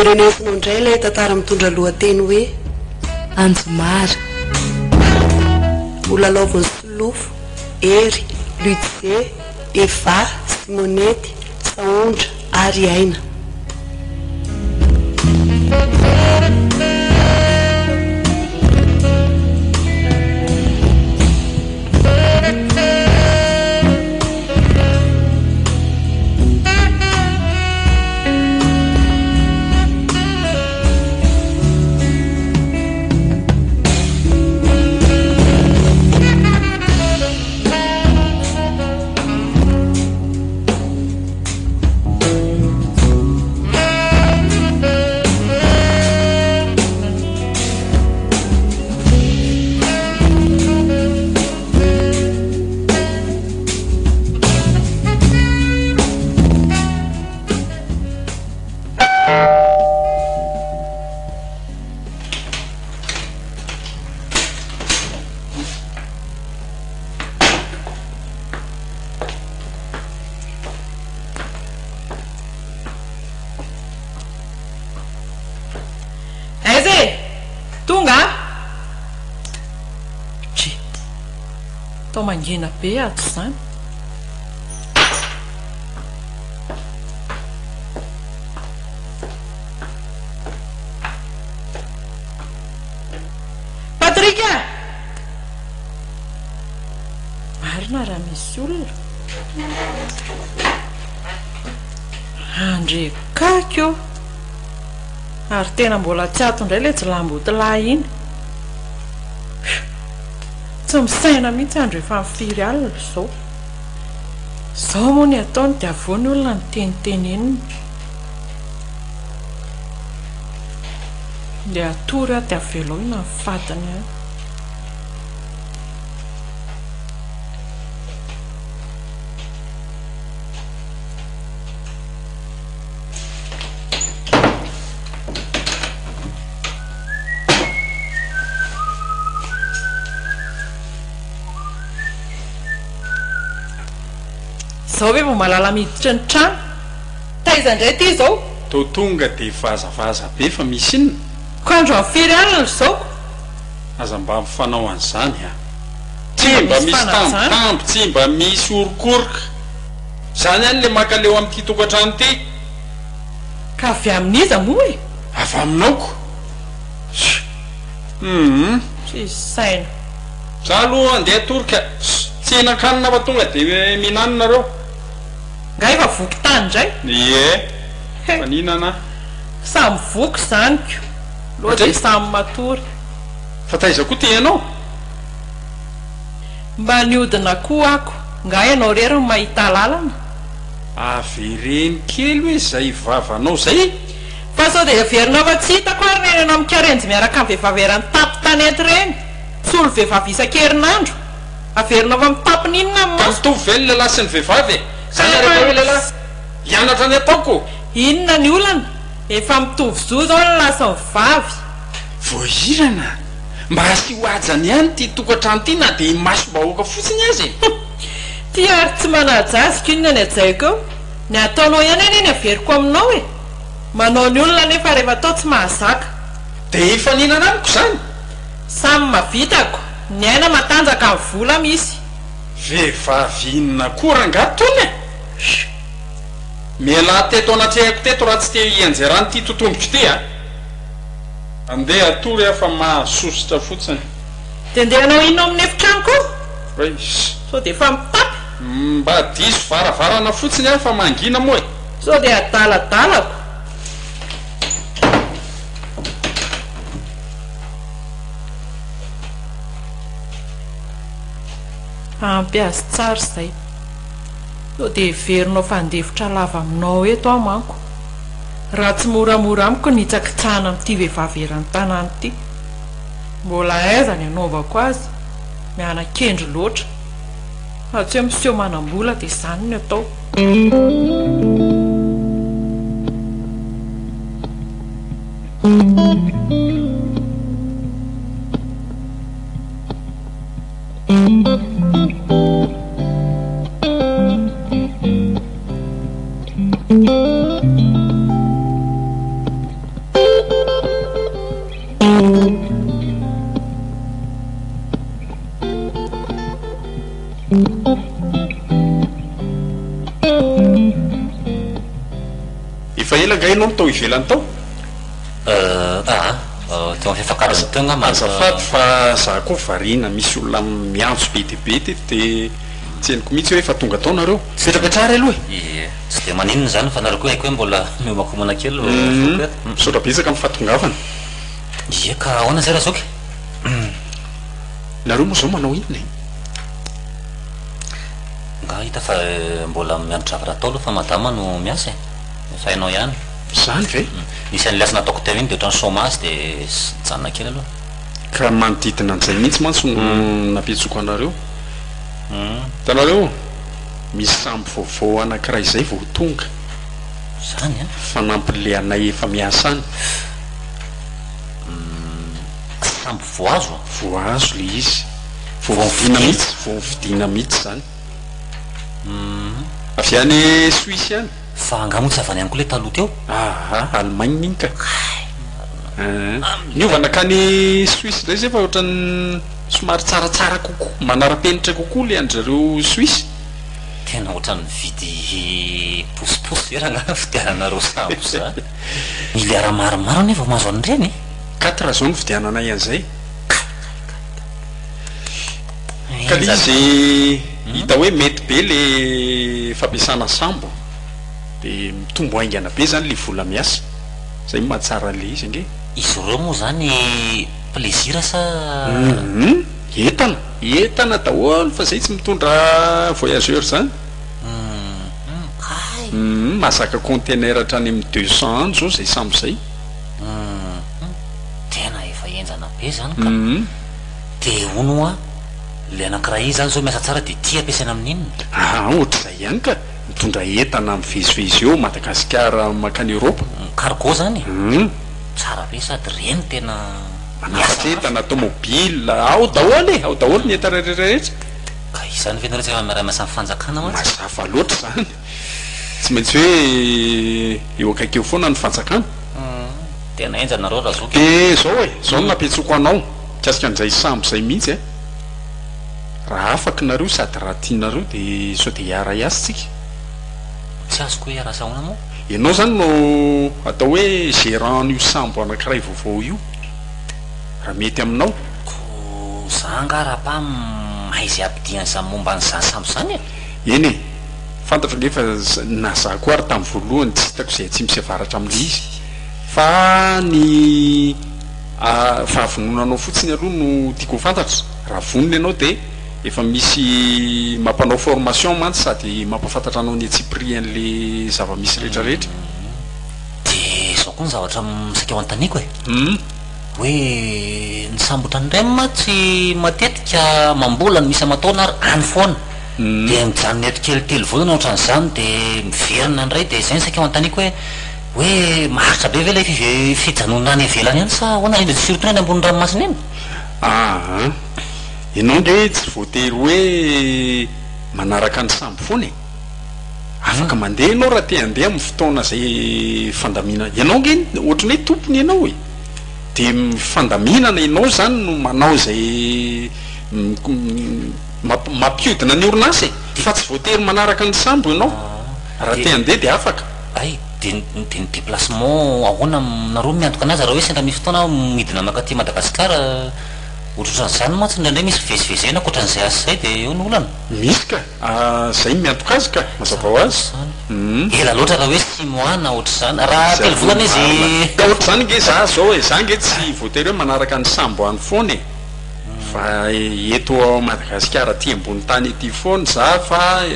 orenesinao indray ilay tantara mitondra lohateny hoe Anjomara, Olalaoviny Solofo, Ery, Ludzie, Eva, Simonety, Saondra ary Aina. Mangina be ato izany. Patrika! Marina raha misy olona. Andre kako ary tena mbola tsy ato indray ilay jilambotilahy iny. Tsy misaina mihitsy andro efa mifiry alina izao. Izao moa ny ataony dia avoany olona ny teniteneniny. Dia atory aho dia aveloina ny fatany ahy. Zao hoe malala miditra ny trano. Taiza indray ty izao? To tonga dia vazavaza be fa misy inona. Ko andro amin'ny alina izao. Aza mba mifanao an'izany a. Tsy mba misy tambitamby, tsy mba misy orokoroka. Izany ihany ilay makaleo amin'ity tokantrano ity. Ka avy amin'iza moa e? Avy aminaoko. Tsy saina. Za aloha andeha torika. Tsy hinan-kanina fa tonga dia mihinanareo. Nga efa voky tany indray? Ie, fa nihinana. Samy voky izanyko. Loha dia samy matory. Fa taiza koa ty ianao? Mba niodina koa ako. Nga ianao rery no mahita lalana. Avereny kely hoe izay vavanao izay. Fa sao dia averinao fa tsy hitako ary neny anao mikarenjy miaraka amin'ny vehivavy erany tapo tanety reny. Tsy olo vehivavy isan-kerinandro. Averinao fa mitapy n'inona mo? Ka mitovy ve ny lehilahy sy ny vehivavy? Zany araka hoe lehilahy hianatra ny ataoko. Inona ny olana? Efa mitovy zo zao ny lasa mivavy. Voahirana. Mba sy ho ajany ihany ty tokantrano ty na dia masom-bahoaka fotsiny azy. Ty ary tsy manajaziko inona ny ajaiko eo. Ny ataonao ihany eny averiko aminao e. Manao ny olona nefa rehefa atao tsy mahazaka. Dia efa nihinana amiko izany. Samy mavitako. Ny aina matanjaka amin'ny vola misy. Vehivavy inona koa rangatony e. Miala teto anatrehako teto raha tsy te hianjerany ty totomboko ty a. Andeha atory aho fa mahasositra fotsiny. Dia andeha anao inona amin'ny efitrano koa? Sao dia efa mitapy. Mba diso varavarana fotsiny aho fa mangina moa e. Sao dia adaladalako. Ampy azy tsara izay. Sao dia heverinao fandefitra lava aminao eto aho manko. Raha tsy moramora amiko ny hitsakitsahana amin'ity vehivavy eran-tanany ity. Mbola aiza ny anaovako azy. Mianan-kendry loatra. Fa tsy hoe miseho manam-bola dia izany ny atao. efa ela nga ianao mitao ivelany tao teo fifakarany teo nga azafady fa za koa variana misy olona miantso be de be teto de tsy heniko mihitsy hoe efa tonga tao nareo fipetrapetrara aloha e tsy de maninona zany fa nareo koa haiko hoe mbola miomakomana kely misaotra betsaka mifatongavana ie ka ahoana zay raha zoky nareo moa zao manao inona nga hita fa mbola mianotravatra tao aloha fa madama no miasa fa hainao ihany zany ve misy an'le asa nataoko teo iny de ohatrany chômage de janona kely aloha ka manodidina an'izay mihitsy mantsy no napetsoko anareo tanareo misy samby vaovao anankiray zay vao tonga zany a fanampile anay efa miasa any samby voazo voazo le izy voavidina mihitsy voavidina mihitsy zany avy any Suisse any fa angamo tsy avany any koa le taloha teo Allemagne iny ka niovana kany Suisse zay zay fa ohatrany somary tsaratsara kokoa manara-penitra kokoa le andrareo Suisse tena ohatrany vidy posiposy raha nga fidiananareo sambo za miliara maromaro nefa mahazo an'ireny 4 zao ny fidiananay an'izay ka le izy hita hoe mety be le fampiasana sambo de mitombo aingana be zany le vola miasa zay mahatsara le izy nge izy reo moa zany plaisir sa entana daholo fa zay tsy mitondra voyageur zany mahazaka contener hatrany amy 200 any zao zay sambo zay tena efa enjana be zany ka de ono a le anankiray izy zany zao miasa tsara de tia ampiasaina amin'inona ohatr'izay ihany ka mitondra entana mivezivezy eo Madagasikara makany Europe cargo zany tsara be sady reny tena manafatra entana automobile ao daholo ny entana rehetrarehetra ka isany venaretsy miara-miasa amin'ny fanjakana mantsy mazava loatra zany tsy maintsy hoe eo akaikeo foana ny fanjakana tena enjanareo raha zoky de zao zao no napetsoko anao kasika an'izay sambo zay mihitsy raha afaky nareo sady raha tianareo de sao de hiara iasitsika tsy azoko hoe iarasa ahoana moa ianao zany no atao hoe gérant n'io sambo anankiray vaovao io raha mety aminao ko za nga raha-pa mahay zay ampidian'zany momba an'izany sambo zany eny e fantatra nefa na za koa ary tamin'ny voalohany tsy hitako zay tsy misy avaratra amin'le izy fa ny fahavononanao fotsiny aloha no tiako fantatra raha vonony ianao de efa misy mampanao formation mantsy sady mampafantatra anao ny atsipri an'le zava-misy rehetrarehetra de zao koa ny zavatra misaka eo an-taniko hoe ny sambotra ndray ma tsy matetika mambola ny misy amataona ary any foana de mijanony eto kelitely voana ohatran'izany de miverina ndray de zay ny saka eo an-taniko hoe maharitra be ve le fijanona any avelany any sa hoana indra surtout any ambony ranomasina eny ianao nge tsy voatery hoe manaraka ny sambo foana afaka mandeha ianao raha te handeha amin'ny fotoana zay fandamina ianao nge ohatrany hoe tompony ianao de mifandaminana ianao zany no manao zay mampiodina ny orinasa fa tsy voatery manaraka ny sambo ianao raha te handeha de afaka ay de ny déplacement ahoana nareo miantoka anazy raha hoe sendra misy fotoana midina makaty Madagasikara ohatrohatran'izany mantsy indraindray misy vezivezena akoatran'izay asa zay de eo ny olana misy ka zay miantoka azy ka mazava ho azy ela loatra raha hoe sy moana ohatr'izany raha telo volana izy ohatra zany nge za zao za nge tsy voatery hoe manaraka ny sambo any foana fa eto Madagasikara ty ambony tany ety foana za fa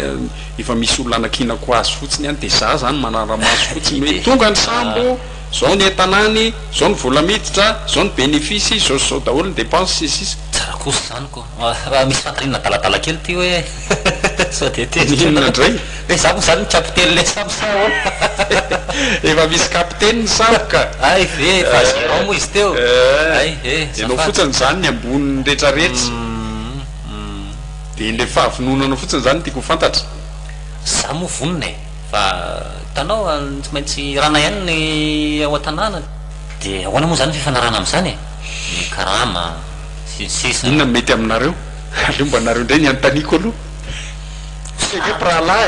efa misy olona anakinako azy fotsiny any de za zany manara-maso fotsiny hoe tonga ny sambo zao ny entanany zao ny vola miditra zao ny bénéfice zao daholo ny dépense sisy tsara kosa zany ko raha misy fantarinana daladala kely ty hoe sao de teninona ndray hoe za ko zany ny capitaine le sambo sa efa misy capitaine ny sambo ka ay ve fa gérant moa izy teo ay ianao fotsiny zany ny ambony rehetrarehetra de le fahavononanao fotsiny zany tiako fantatra za moa vonona fa tanao tsy maintsy rana ihany ny ao an-tanàna de ahoana moa zany fifanarana am'izany ny karama sisisy inona mety aminareo aleo mba nareo ndray ny anontaniko aloha tsika prala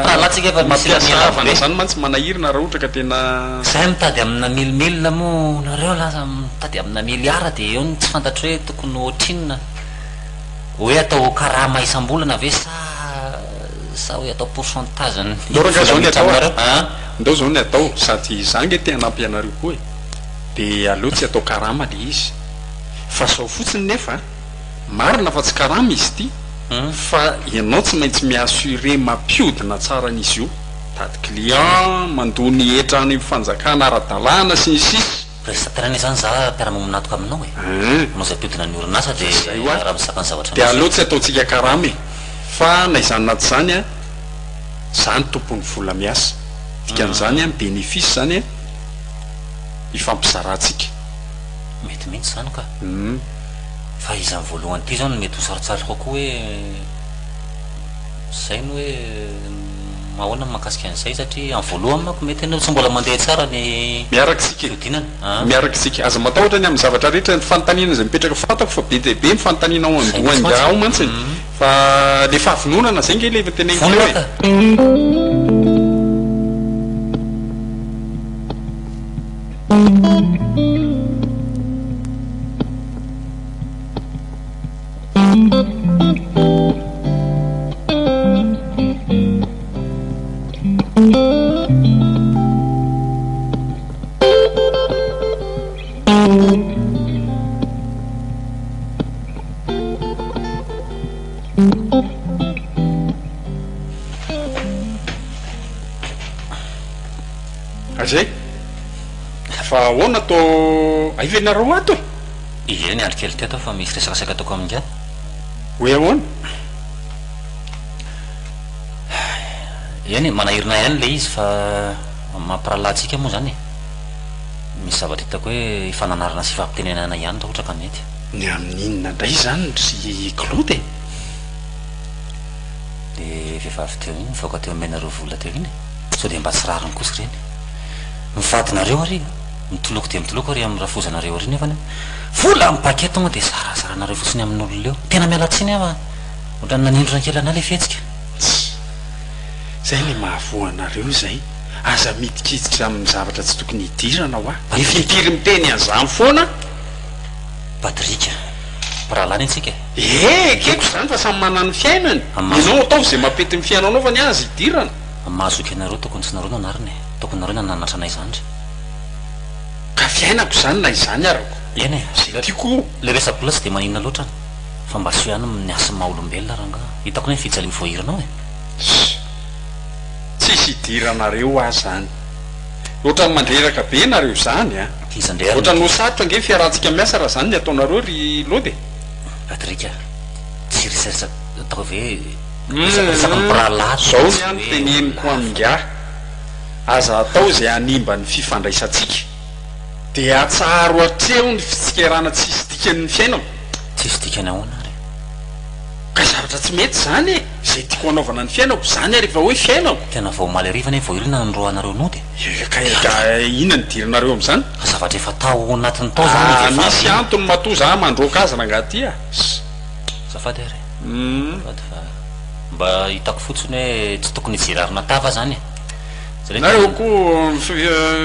pralatsika efa misy mampiasavana zany mantsy manahirina raha ohatra ka tena zay mitady amina milimilina moa nareo lasa mitady amina miliara de eo ny tsy fantatry hoe tokony ohatrinona hoe atao karama isam-bolana ve sa hoe atao pourcentage ndoraka zao ny atao ndao zao ny atao sady zange te hanampy anareo koa e de aleo tsy atao karama le izy fa sao fotsiny nefa marina fa tsy karama izy ty fa ianao tsy maintsy miassure mampiodina tsara an'izy io tady client mandony etrany fanjakana ara-dalàna sy ny sisy prestatrainy zany za mpiaramominatoka aminao e anao zay mpiodina ny orinasa de raha misakany zavatra de aleo tsy ataotsika karama e fa na izany naty zany a zany tompony vola miasa dikan'izany a bénéfice zany a ifampizarantsika mety mihitsy zany ka fa izany voalohany ty zany mety ho sarotsarotra kokoa hoe zay no hoe mahoana mahakasika an'izay satria amin'ny voalohany mako mety anao tsy mbola mandeha tsara ny miaraksika fiodinana miarakitsika aza matahotra ny amin'ny zavatra rehetra ny fanontaniana zay mipetraka fantako fa be de be mifanontaniana ao andohany ao mantsy fa le fahavononana zay nge le efa teneniko hoe azay fa ahoana atao aivenareo ato e eny andro kely ty atao fa misy resakasaka ataoko amin'ka hoe ahoana eny manahirina ihany le izy fa mampiralatsika moa zany misy zavatra hitako hoe ifananarana sy fampitenenana ihany ta ohatra ka mety ny amin'inona indray zany ry claude de vehivavy teo iny mivoaka teo menareo vola teo iny sao de mba tsy rariny kosa reny mivadinareo ary mitoloko de mitoloko ary amin'ny rafozanareo ary nefany vola amin'ny paketonga de sarasaranareo fotsiny amin'olo leo tena mialatsiny afa ohatra ny nanindrona kely ana le fihetsika zay le mahavoanareo zay aza midikiditra amin'ny zavatra tsy tokony hidirana ho a ifimpiry miteny an'izany foana patrika rahalany antsika keko zany fa samy manany fiainany inao atao zay mampety my fiainanao fa ny azy hidirana mahazoky anareo tokony tsy nareo nanariny tokony nareo nananatra anay zany ka fiainako zany na izany arako eny zay tiako le resabola tsy de maninona loatra fa mba so ihany ny asa maha-olombelona raha nga hitako ny fijali voahiranao e tsisy hidiranareo azy zany ohatrany mandreraka be nareo zany a izandre ohatra no sarotra nge fiarantsika miasa raha zany ny ataonareo ry lode patrika tsy risasa atao ve resaka mipiralato zao ny any teneniko aminga aza atao zay animba ny fifandraisantsika de atsaro atreo ny fitsikirana tsisy dikany fiainao tsisy dikany ahoana ary ka zavatra tsy mety zany e zay tiako anaovana ny fiainako zany ary efa hoe fiainako tena vao maly arivana voahirina nandroanareo nody ka ina ny dirinareo am'izany zavatra efa tao anatiny tao zany misy antony mato za mandroaka azy rangaty a zafady ary zafady fa mba hitako fotsiny hoe tsy tokony hijerarina tava zany nareo koa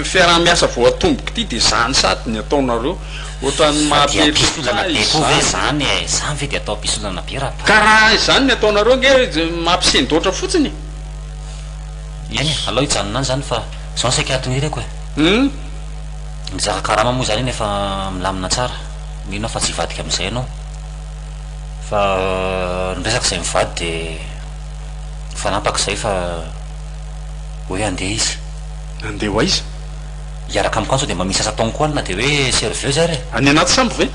fiaraha-miasa vo atomboky ty de zany sady ny ataonareo ohatrany mahapisolana be ko ve zany zany ve de atao ampisolana be raha karaha zany ny ataonareo nge mampisendoatra fotsiny eny alao hijanona any zany fa zao saika atony reko e mizaka karama moa zany iny efa milamina tsara minao fa tsy hivadika am'izay anao fa nyresaka zay mivady de fanampaka zay fa hoe andeha izy andeha ho aiza iaraka amiko anso de mba misy asa taonko any na de hoe serveuse ary any anaty sambo ve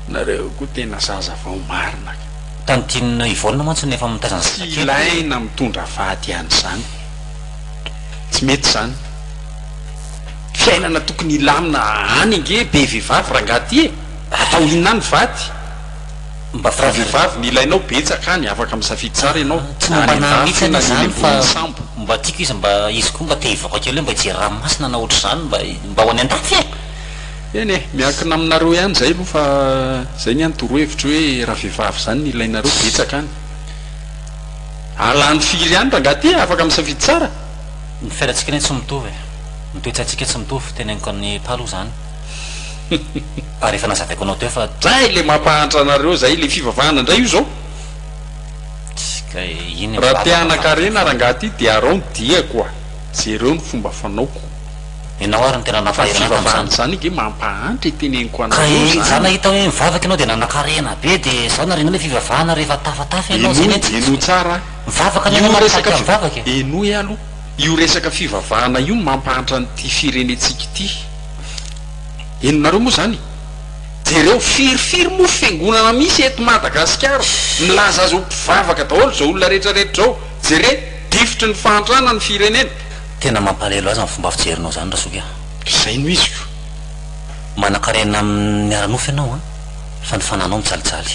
nareo koa tena zaza vao marina tany tianina ivolina mantsy nefa mitazana tsy ilaina mitondra vady any zany tsy mety zany fiainana tokony ilamina any nge be vehivavy rangaty e atao inona ny vady mba vehivavy ny ilainao betsaka any afaka misafidy tsara ianao tsy mombana mihitsy any zany fa mba tiako izy mba izy koa mba te hivoaka kely hoe mba hijery ranomasina na ohatra zany mba ho any an-dafy e eny e miakina aminareo ihany zay aloha fa zay ny antorohevitra hoe raha vehivavy zany ny ilainareo betsaka any alany firy ihany raha ngaty afaka misafidy tsara ny fialantsika ny tsy mitovy mitoetsatsika tsy mitovy teneniko ny taloha zany ary efa nazavaiko anao teo fa zay le mampahantra anareo zay le fivavahana indray io zao iny raha tianakarena raha ngaty de arao ny dia koa jereo ny fomba fanaoko ianao ary ny tena nafivavahana zany ge mampahantra teneniko anareo za nahita hoe mivavaka ianao de nanakarena be de zao narena le fivavahana rehefa tafatafa ianao eno tsara mivavaka mivavaka eno e aloha io resaka fivavahana io mampahantra nyty firenetsika ity enonareo moa zany jereo firifiry mo fiangonana misy eto Madagasikara milaza azy ho mpivavaka daholo zao olona rehetrarehetra zao jere difitry ny fahantrana ny firenena tena mampalelo azy ny fomba fijerinao zany rasoka zay no izy ko manakarena amin'ny aranofy ianao fa ny fananao mijalijaly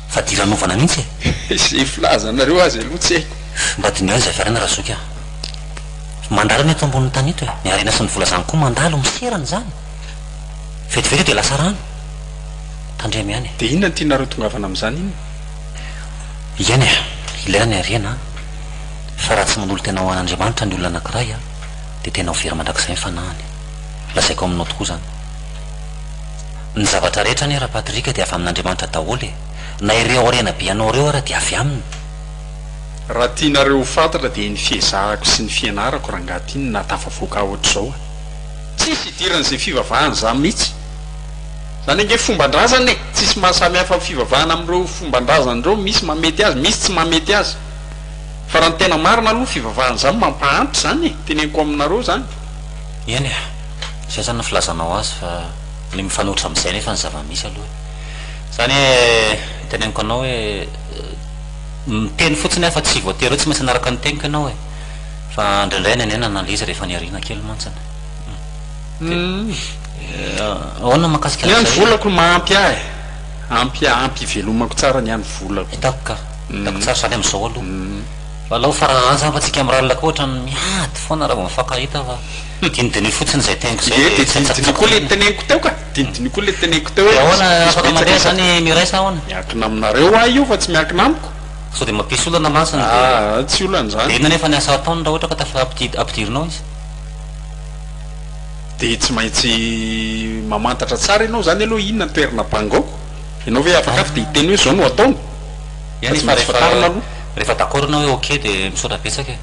fa diranovana mihitsy zay filazanareo azy aloha tsy haiko mba dinio zay fiarena rasoka mandalo ny eto ambonin'ny tany eto ny arena sy ny vola zany koa mandalo miserany zany vetivety de lasa rano tandremy ihany de inona ny tianareo tongavana am'izany iny iany ilaina ny arena fa raha tsy manolo tena ho an'Andriamanitra ny olona anankiray de tena ho very mandrakizay mifanahany lasaiko aminao tokoa zany ny zavatra rehetra ny raha Patrika de avy amin'Andriamanitra daholy na ireo arena be anao reo raha de avy aminy raha tianareo ho fantatra de ny fiezahako sy ny fianarako raha ngaty iny natafavoaka ohatr'izao tsisy idiran'izay fivavahana za mihitsy zany ange fomban-drazany e tsisy mahasamy hafa fivavahana am'ireo fomban-drazanyreo misy mamety azy misy tsy mamety azy fa raha ny tena marina aloha fivavahana zany mampahantry zany e teneniko aminareo zany eny zay zany ny filazanao azy fa le mifanohitra am'izay nefa ny zava-misy aloha zany teneniko anao hoe miteny fotsiny fa tsy voatery hoe tsy maintsy anaraka ny teniko ianao e fa indraindray ny anena naliza rehefa niarina kely mantsana ahoana mahakasika ny any volako maampy ampy velomako tsara ny any volako hitako ka hitako tsara zany am'izao aloha fa lao faraha zany fa tsika am'ralaka ohatra ny miady foana raha vo mifankahita fa dinidiny fotsiny zay teniko dinidinikoa le teneniko teo ka dinidinikoa le teneniko teo ahoana afaka mandeha zany miraisa ahoana miakina aminareo ah io fa tsy miakina amiko sao de mampisy olana masina tsy olana zany de ina nefa ny asa ataony raha ohatra ka tafa ampidirinao izy de tsy maintsy mamantatra tsara ianao zany aloha inona toerana bangaoko ianao hoe afaka afy de hiteny hoe zao no ataony ihany izy fa rehefa d'accord anao hoe ok de misaotra betsaka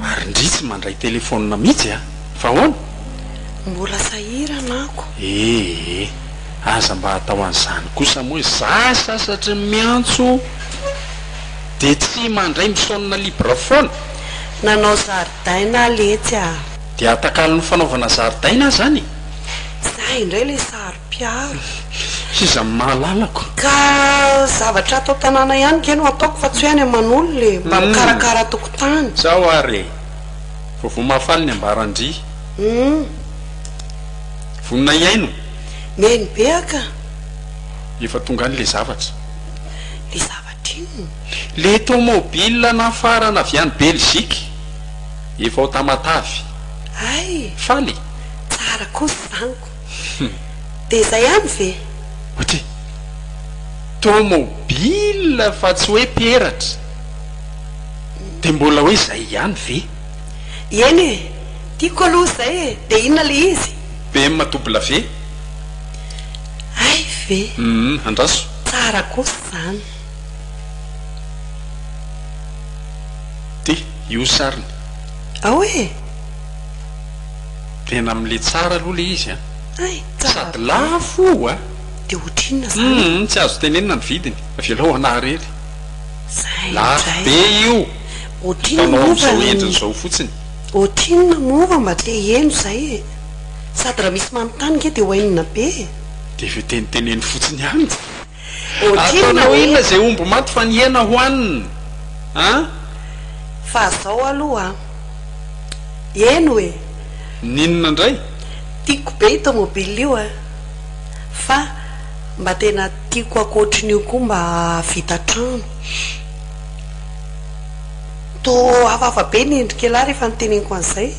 arindritsy mandray telefônina mihitsy fa hoana mbola sahiranako aza mba hatao an'izany kosa moa za sasatra miantso de tsy mandray misaonina librafona nanao zaridaina letsy de atakalo ny fanaovana zaridaina zany za indray le sary-piaro iza mahalalako ka zavatra atao tanàna ihany ke no ataoko fa tsy ho ihany aman'olo le mba mikarakara tokotany zao ary vao mahafaly ny ambarandry vonina iaino miainy be aka efa tonga any le zavatra ino le tomobile nafarana avy any Belgique efa ao tamatavy ay faly tsara kosa zaniko de zay ihany ve ohatry tomobile fa tsy hoe peratra de mbola hoe zay ihany ve eny e tiako aloha zay e de inona le izy BMW ay ve andraso tsara kosa zany ty io sariny ao e tena am'le tsara aloha le izy ay sady lafo de ohatrinona zany tsy azo tenenina ny vidiny avelao anarery zay lafo be io ohatrinona tanao mova am'izao endriny zao fotsiny ohatrinona mova mba te eno zay e sady raha misy manontany nge dia hoainina be de ve teniteneny fotsiny any ohatrina ataonao inona zay omby maty fa niaina hoanina a fa zao aloha eny hoe ninona indray tiako be i tomobily io a fa mba tena tiako akoatrin'io koa mba vita trano to hafahafa be ny endrika ela rehefa niteneniko an'izay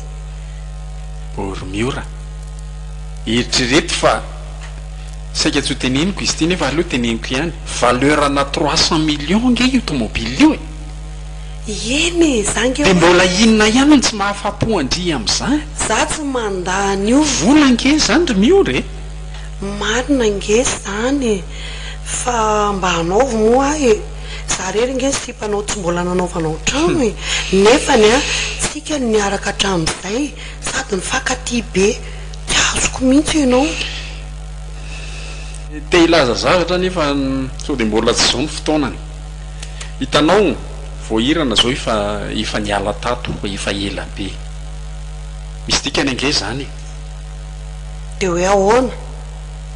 ory miora eritrereto fa saika tsy ho teneniko izy ty nefa aloha teneniko ihany valeurana 300 millions nge io tomobily io e eny zange de mbola inona ihany tsy mahafapo-andry am'izany za tsy mandany io vola nge zany ry miora e marina nge zany fa mba hanaovo moa e za rery nge sy mpanao tsy mbola nanaovanao trano e nefany a tsika niaraka hatram'izay sady nifankaty be ty azoko mihitsy ianao te ilaza zavatra nefa sao de mbola tsy zao ny fotoanany hitanao voahirana zao efa niala tato efa ela be misy dikany ange zany e de hoe ahoana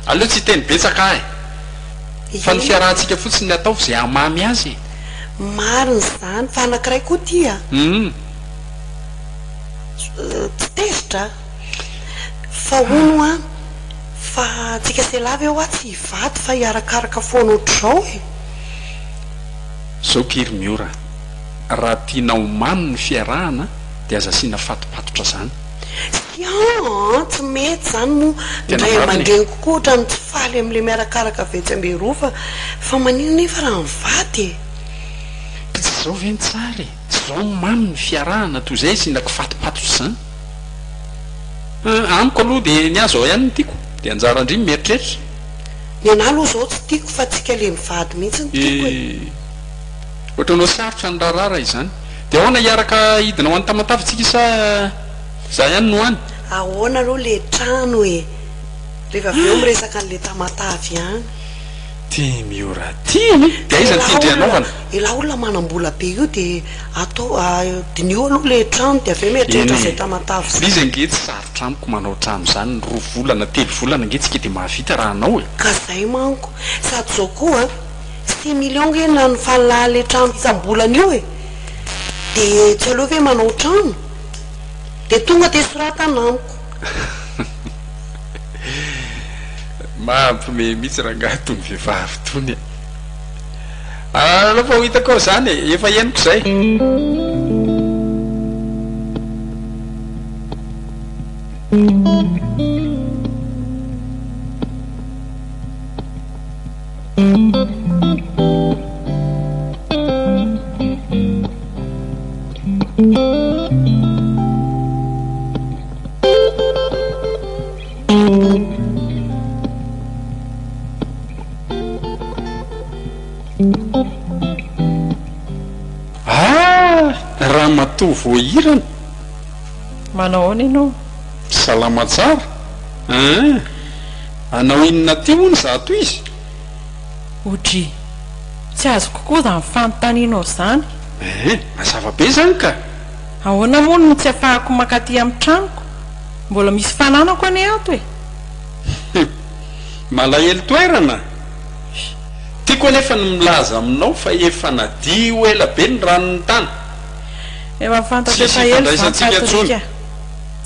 aleo tsy teny betsaka fa ny fiarahantsika fotsiny ny ataovy zay amamy azy mariny zany fa anakiray koa tya tsy tezitra fa ono a fa tsika selavy eo a tsy hivaty fa hiarakaraka foana ohatr'izao e zao kiry miora raha tianao mamy ny fiarahana de aza asiana fatopatotra zany sia tsy mety zany moa ndray aman-dreny kokoa ohatrany tsy faly am'le miarakaraka vetsy ambe rofa fa manino nefa raha mivady e tsy zao veny tsara e zao mamy ny fiarahana toy zay sinako fatopatotra zany amiko aloha de ny azo ao ihany ny tiako de anjara andrimy mieritreritra ny ana aloha zao tsy tiako fa tsika le mivady mihitsy ny tiako e ohatranao sarotra ny raharara izany de ahoana hiaraka hidina ho any tamatavitsika sa za ihany no any ahoana aloha le trano e rehefa avy eo miresaka an'le tamatavy ihany ty miora tiany de aiza ny tindry anaovana ela olona manam-bola be io de atao dinio aloha le trano de aveo mieritreritra zay tamatavy lizy ange tsy sarotra amiko manao trano zany 2 volana 3 volana nge tsika de mahavita raha anao e ka zay manko sady zao koa 6 millions nge na ny fahalala le trano isam-bolana e de tsy aleo ve manao trano de tonga de soratana amiko mampime mihitsy raha ngahy tony vehivavy tony aloha fa ho hitako ao zany e efa ianiko zay raha matoa voahirana manao any ianao salama tsara anao inona ty hono zato izy odry tsy azo kokoa za nyfanontanianao zany mazava be zany ka ahoana mono no tsy afahako makaty amin'ny tranoko mbola misy fananako any ato e malahelo toerana tiako anefa ny milaza aminao fa efa nadio ela be ny ranony tany efa fantatra efa elo vapatrika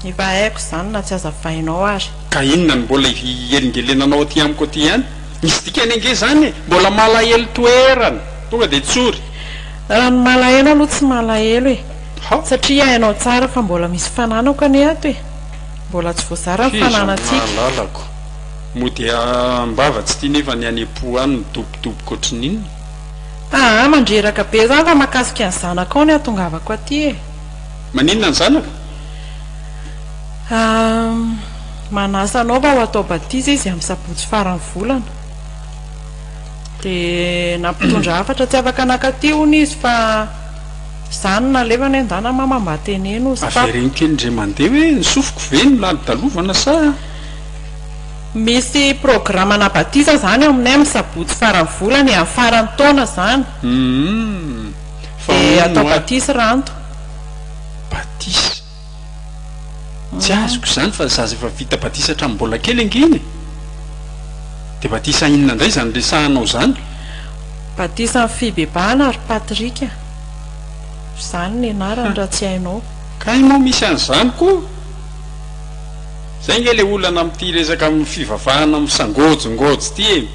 efa haiko zany na tsy aza vainao ary ka inona ny mbola elingelenanao aty amiko aty ihany misy dikany ange zany e mbola malahelo toerana tonga de tsory raha ny malahelo aloha tsy malahelo e satria hainao tsara fa mbola misy fananako any ato e mbola tsy voazara ny fananatsika lalako mo dia mbava tsy tia nefa ny anepo any midobodoboka ohatrin'inona mandreraka be zany fa mahakasika ny zanaka ao ny atongavako aty e maninona ny zanaka manasa anao mba ho atao batiza izy amin'ny sabotsy farany volana de nampitondra hafatra tsy afaka nakaty hony izy fa zany nalevana endana mamambateneno averenikely ndre mandeha hoe nisofoko ve ny lalodalovana sa misy programma nabatiza zany ao aminay amin'ny sabotsy farany volana amin'ny farany taona zany de atao batisy ranto batisy tsy azoko zany fa zaza efa vita batisatra amin'ny mbola kely angeny de batisa inona indray zany resahanao zany batisa ny fibebahana ary patrika zany ny anarany raha tsy hainao ka ianao misy an'izany koa zay nge le olana am'ty resaka amin'ny fivavahana misangojongojo ty e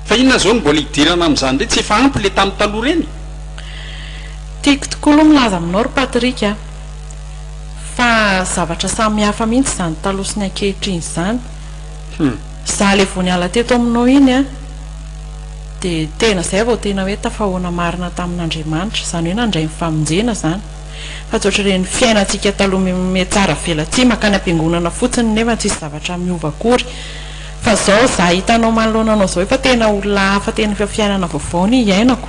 fa inona zao ny mbola hidirana am'izany re tsy efa ampy le tamin'ny taloha reny tiako tokoa aloha milaza aminao ry patrika fa zavatra samy hafa mihitsy zany taloha sy ny ankehitriny zany za le vao niala teto aminao iny a de tena zay vao tena hoe tafahoana marina tamin'Andriamanitra zany hoe nandray mifamonjena zany fa tsy ohatr'ireny fiainantsika taloha metsara vela tsy makany am-piangonana fotsiny nefa tsisy zavatra miova akory fa zao za hitanao manoloananao zao efa tena olona hafa tena efa fiainana vaovao ny iainako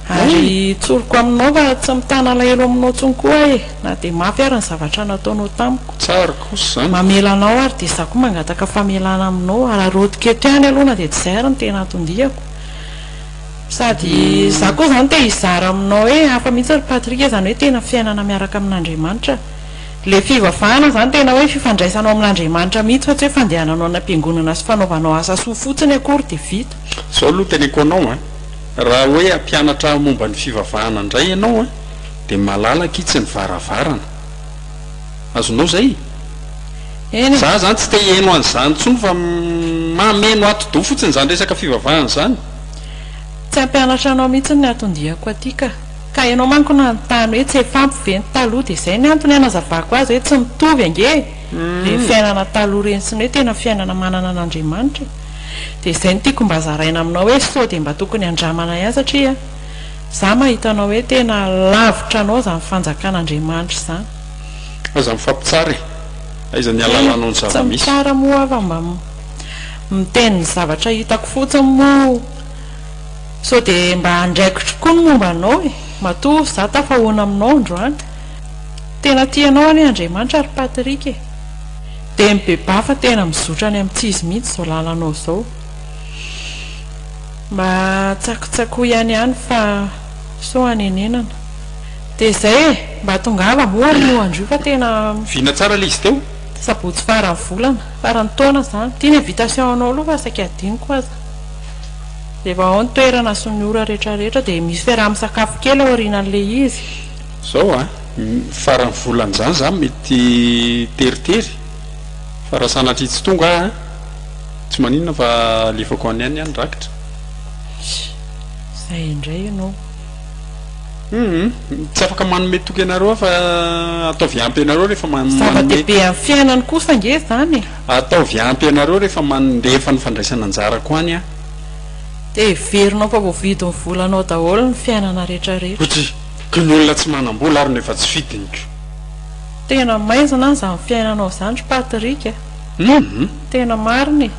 ary tsoroko aminao fa tsy mitana alahelo aminao tsony koa e na de mafy ary ny zavatra nataonao tamiko tsara kosa zany mamelanao ary de za koa mangataka famelana aminao ary arodiketo ihany aloha na de tsy zay ary ny tena atondihako sady za koa zany te hizara aminao hoe hafa mihitsy ry patrika zany hoe tena fiainana miaraka amin'Andriamanitra le fivavahana zany tena hoe fifandraisanao amin'Andriamanitra mihitsy fa tsy hoe fandehananao anam-piangonana sy fanaovanao asa soa fotsiny akory de vita zao aloha teneko anao a raha hoe ampianatra momba ny fivavahana indray ianao a de malalaka itsy ny varavarana azonao zay eny za zany tsy te heno an'izany tsony fa mameno ato-do fotsiny zany resaka fivavahana zany tsy ampianatra anao mihitsy ny atondihako aty ka ianao manko nanontany hoe tsy efampy ve ny taloha de zay ny antony anazavako azy hoe tsy mitovy ange le fiainana taloha reny sy ny hoe tena fiainana manana an'Andriamanitra de zay ny tiako mba zaraina aminao hoe sao de mba tokony andramana ihany satria za mahitanao hoe tena lavitra anao zany fanjakan'Andriamanitra zany aza mifampitsara e aiza ny alalanao ny zava-misy tsara moa fa mba miteny ny zavatra hitako fotsiny moa so de mba andraiko tokoa ny momba anao e matoa za tafahoana aminao androany tena tianao any Andriamanitra ry patrika e de mibeba fa tena mizotra any amin'ny tsizy mihitsy zao lalanao zao mba tsakotsako ihany ihany fa so anenenana de zay e mba tongava moa no andrio fa tena vina tsara le izy teo sabotsy farany volana farany taona zany tia ny invitation anao aloha fa saika adiniko aza de va ao ny toerana sy ny ora rehetrarehetra de misy fiaraha misakafo kely ao aorianan'le izy zao a farany volana zany za mety teritery fa raha sanatry tsy tonga a tsy maninona fa alefako any any any rakitra zay indray ianao tsy afaka manome toky anareo fa ataovy ampy anareo rehefa zava-dehibe amin'ny fiainany kosa nge zany ataovy ampy anareo rehefa mandefa ny fandraisana anjarako any a de verinao fa voavidy ny volanao daholo ny fiainana rehetrarehetra ohatry ka ny olona tsy manam-bola ary nefa tsy fidiniko tena maizana zany fiainanao zany ry patrika tena mariny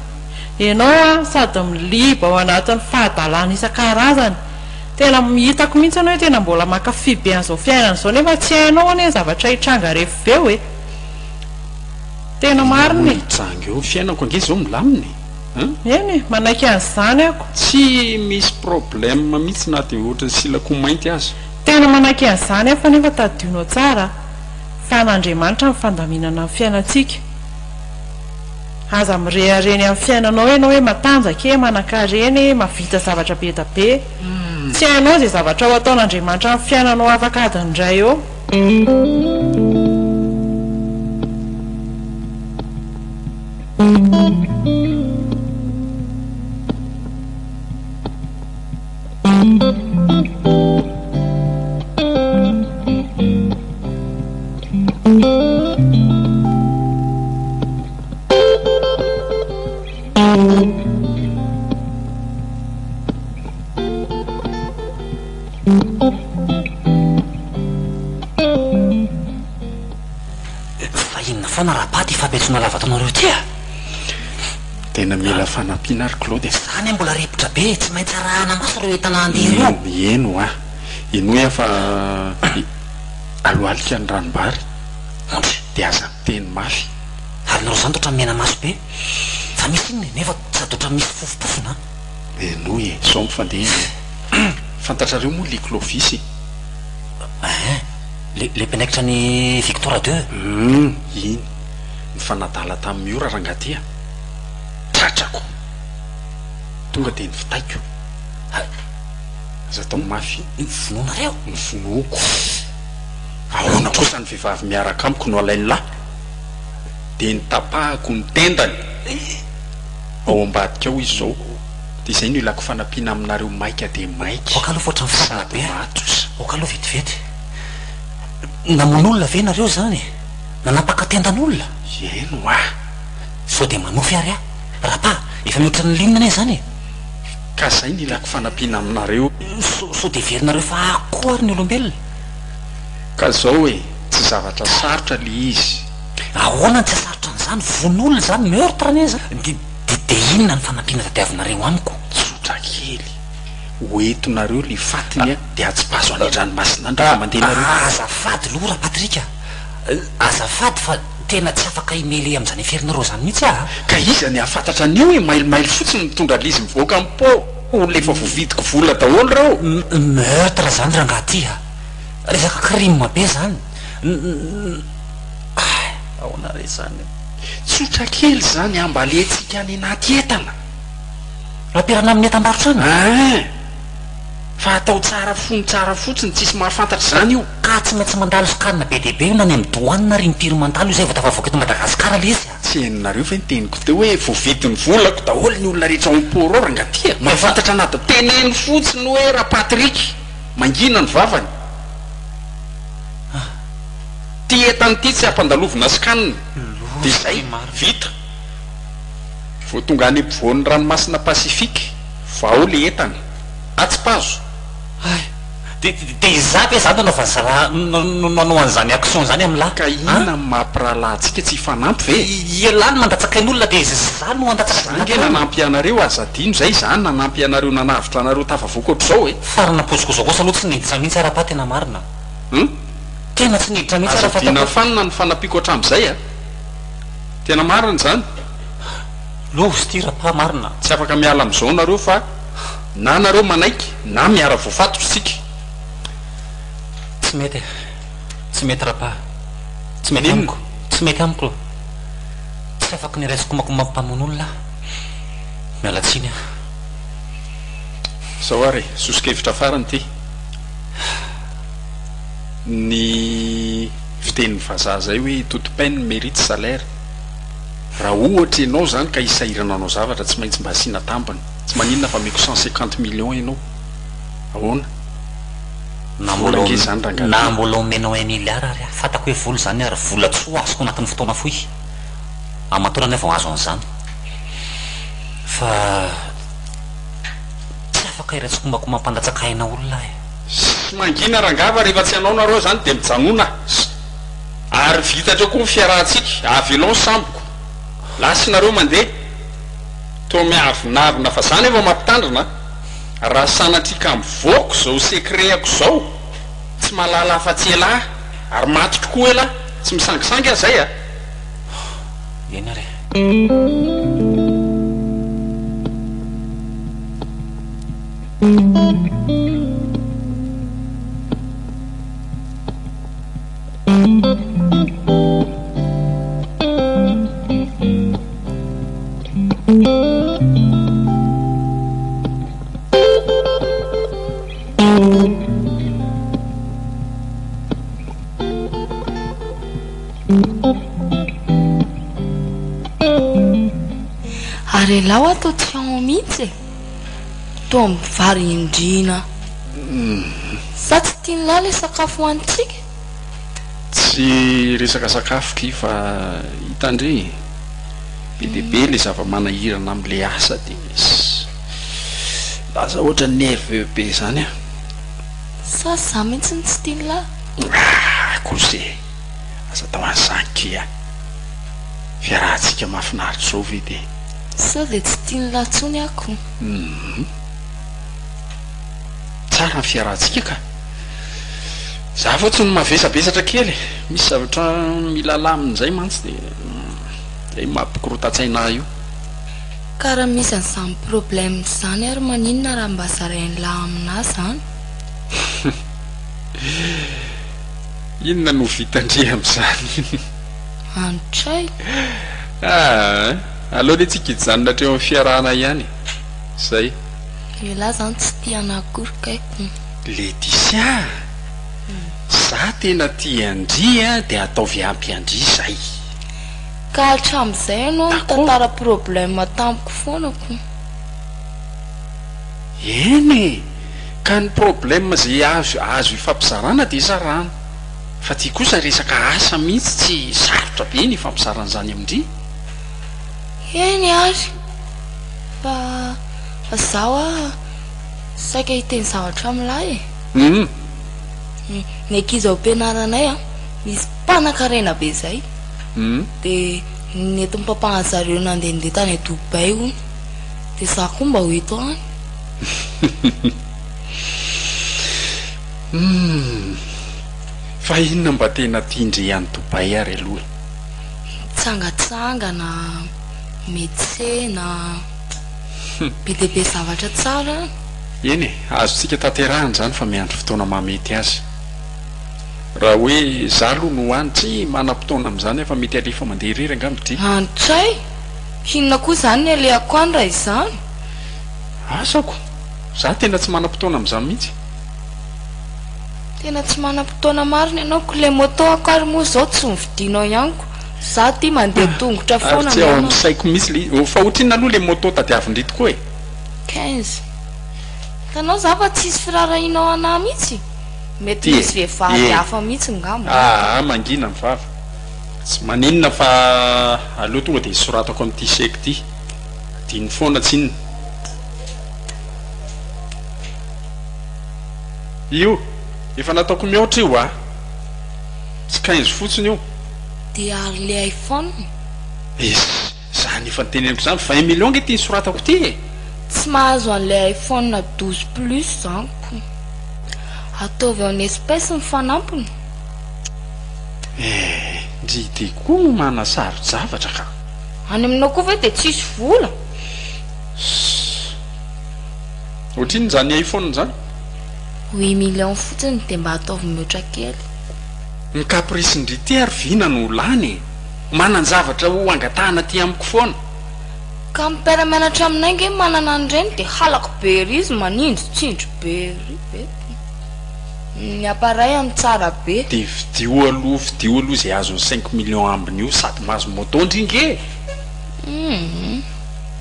ianao a sady miliba ao anatin'ny fahadalana isan-karazany tena mihitako mihitsy anao hoe tena mbola makafy be an'izao fiainana zao nefa tsy hainao ane zavatra hitranga rehefa veo e tena mariny tranga eo fiainako ange zao milaminy eny manaiky an'izany ako tsy misy problème mihitsy na de ohatra silako mainty azy tena manaiky an'izany aho fa nefa tadionao tsara fa n'Andriamanitra ny fandaminana amin'ny fiainantsika aza mirehareny amin'ny fiainanao ianao hoe matanjaka manan-kareny mavita zavatra be da be tsy hainao zay zavatra ho ataon'Andriamanitra amin'ny fiainanao afaka adindray eo fana raha paty fampiatsona lava taonareo tya tena mila fanampiana ary Claude zany mbola ripotra be tsy maintsy arahana maso reo entana andeha io eno a eno hoe fa aloalika ny ranombary de aza miteny mafy ary nareo zany totra mena maso be fa misy inny nefa sady otra misy fofopofona eno e zao mifandeha fantatrareo moa le Clovis le mpinaikitra ny Victoire 2 iny ny fanadala tamin'ny ora rangatia tratrako tonga de ny fitaiko aza tao mafy vonoanareo ny vonoako ahoana kosa ny vehivavy miaraka amiko no alainy lahy de ny tapahako ny tendany ao ambadika ao izy zao de izay no ilako fanampiana aminareo maika de maika oka aloha foatra mifana be oka aloha vetivety namon'olona ve nareo zany nanapaka tendan'olona eno a sao de manofy ary rapa efa mihoatra ny linina ane zany ka zay ny ilako fanampiana aminareo sao de verinareo fa ako ary ny olombelona ka zao hoe tsy zavatra sarotra le izy ahoana ny tsy asarotra an'izany von'olona zany meurtre ane zany de inona ny fanampiana tadiavinareo amiko tsotra kely hoentonareo le fatiny a de atsipazo any-dranomasina andra mandeha nareo azafady loha raha Patrika azafady fa tena tsy afaka imely am'izany eferinareo zany mihitsy a ka iza ny ahafantatra an'io hoe mailomailo fotsiny mitondra lizy mivoaka am po lefa vovidiko vola daholo reo meurtre zany raha ngaty a resaka crime be zany ahoana re zany tsotra kely zany ambaletsika any anaty entana raha pirana amin'ny etam-barotra any fa atao tsara fony tsara fotsiny tsisy mahafantatra zany io ka tsy maintsy mandalo sokanina be dehibe io na ny amdoanina ry mipiry mandalo io zay vao tafavoaka eto Madagasikara le izy tsy hainonareo fa ny teniko teo hoe voavidiny volako daholo ny olona rehetra amporo ao rangatia mahafantatra anata teneny fotsiny hoe raha Patriky mangina ny vavany ty etany ty tsy ampandalovina skanina de zay vita vo tonga any ampovoan'ny ranomasina pasifika vao le etany atsipazo de izabe zany nanao zara nanao an'izany action zany am'la ka ina mampirahalahntsika tsy fanampy ve ialany mandatsaka ain'olona de zany no andatsaka zange nanampy anareo azadino zay zany nanampy anareo nanavitra anareo tafavoaka ohatr' zao e farana poziko zao kosa aloha tsy niditra mihitsy ara-pa tena marina tena tsy niditra mihitsy azadina fanina ny fanampiko hatram'izay a tena marina zany loha sy ty ra-pa marina tsy afaka miala am'izao nareo fa na nareo manaiky na miara voafatotro sika tsy mety ra-pa tsy mety amiko tsy mety amiko lo tsy afaka ny raisiko mampamon'olona mialatsiny a zao ary sosikevitra farany ty ny fitenin'ny vazaha zay hoe toute peine mérite salaire raha ohatra ianao zany ka isahirana anao zavatra tsy maintsy mba asiana tambany tsy maninona fa meko 150 millions ianao ahoana na mbola omenao 1 milliard ary fatako hoe vola zany ary vola tsoa azoko anatin'ny fotoana foy amatona nefa azo an'izany fa tsy afaka iratsiko mbako mampandatsaka aina olona sy mangina rangava rehefa tsy anao nareo zany de mijanona ary vitatra koa fiarahantsika avelon samboko lasy nareo mandeha to miavinavina fa zany efa mampitandrina raha sanatrika mivoako zao secretako zao tsy malala afa-tsy elahy ary maty tokoa ela tsy misangisangy a zay a eny ary ary lao atao tsy ao mihitsy to amin'ny vary indrina sa tsy tiany la le sakafo hoantsika tsy resaka sakafo ky fa hitandre be dehibe le zava-manahirana am'le asa de laza ohatra nerveux be zany a sa za mihitsy ny tsy tiany la koze aza tao an'zany a fiarahantsika mahafinaritra zao ve de sa de tsy tiany latsony ako tsara ny fiarahantsika ka za fotsiny mavesabesatra kely misy zavatra milala amin'izay mantsy de zay mampikorotatsaina io ka raha misy an'izany problème zany ary maninona raha mba zarain'la amina zany inona no vitandria am'izany antray aloha le tsika ijanona hatreo amin'ny fiarahana ihany zay elahy zany tsy tianakorikaiko Laetitia za tena tia andria dia ataovy ampy andria zay ka hatram'izay anao tantara problème tamiko foanako eny ka ny problème zay azo ifampizarana dia zarana fa tia kosa resaka asa mihitsy tsy sarotra be ny ifampizarana zany amindria eny ary fa zaho saika hiteny zavatra amin'lahy ny ankizy ao am-pianaranay misy mpanan-karena be zay dia nety mipampana zareo nandehandeha tany Dubai o dia za koa mba ho eto any fa inona mba tena tiandre any Dubai ary aloha tsangatsangana metsena be dia be zavatra tsara eny azotsika tanterahany zany fa miandro fotoana mamety azy raha hoe za aloha no any tsy manam-potoana am'izany efa mety alefa mandeha irery angambity antray hinona koa zany ny alehako any raha izany asako za tena tsy manam-potoana am'izany mihitsy tena tsy manam-potoana mariny ianaoko le moto ako ary moa zao tsy mividinao ihaniko za ty mandeha tongotra foana tsy ao amin'ny saiko mihitsy fa ohatriny aloha le moto tadiavindry tokoa e 15 tanao za fa tsisy firarahinao anahy mihitsy mety misy vehivavy hafa mihitsy ngamba mangina mivava tsy maninona fa aloha tonga dia soratako amin'ity seko ty diny foana tsinona io efa nataoko mihoatra io tsy 15 fotsiny io dia ary le iPhone zany efa nyteneniko zany 20 million nge ty nysoratako ty e tsy mahazo an'le iPhone 12 plus zaniko ataovy ao ny espèce mifanampiny ndry de koa no manasaro zavatra ka any aminao koa ve dia tsisy vola ohatriny zany iPhone zany 8 millions fotsiny dia mba ataovy mihoatra kely ny caprice-ndry ty ary vina no lany manany zavatra ho angatahana ty amiko foana ka mipiaramianatra aminay nge manana an'ireny dia halako be ry izy manindry tsindry be ry be ny appareil amin'ny tsara be dia vidio aloha zay azony 5 millions ambiny io sady mahazo motondry nge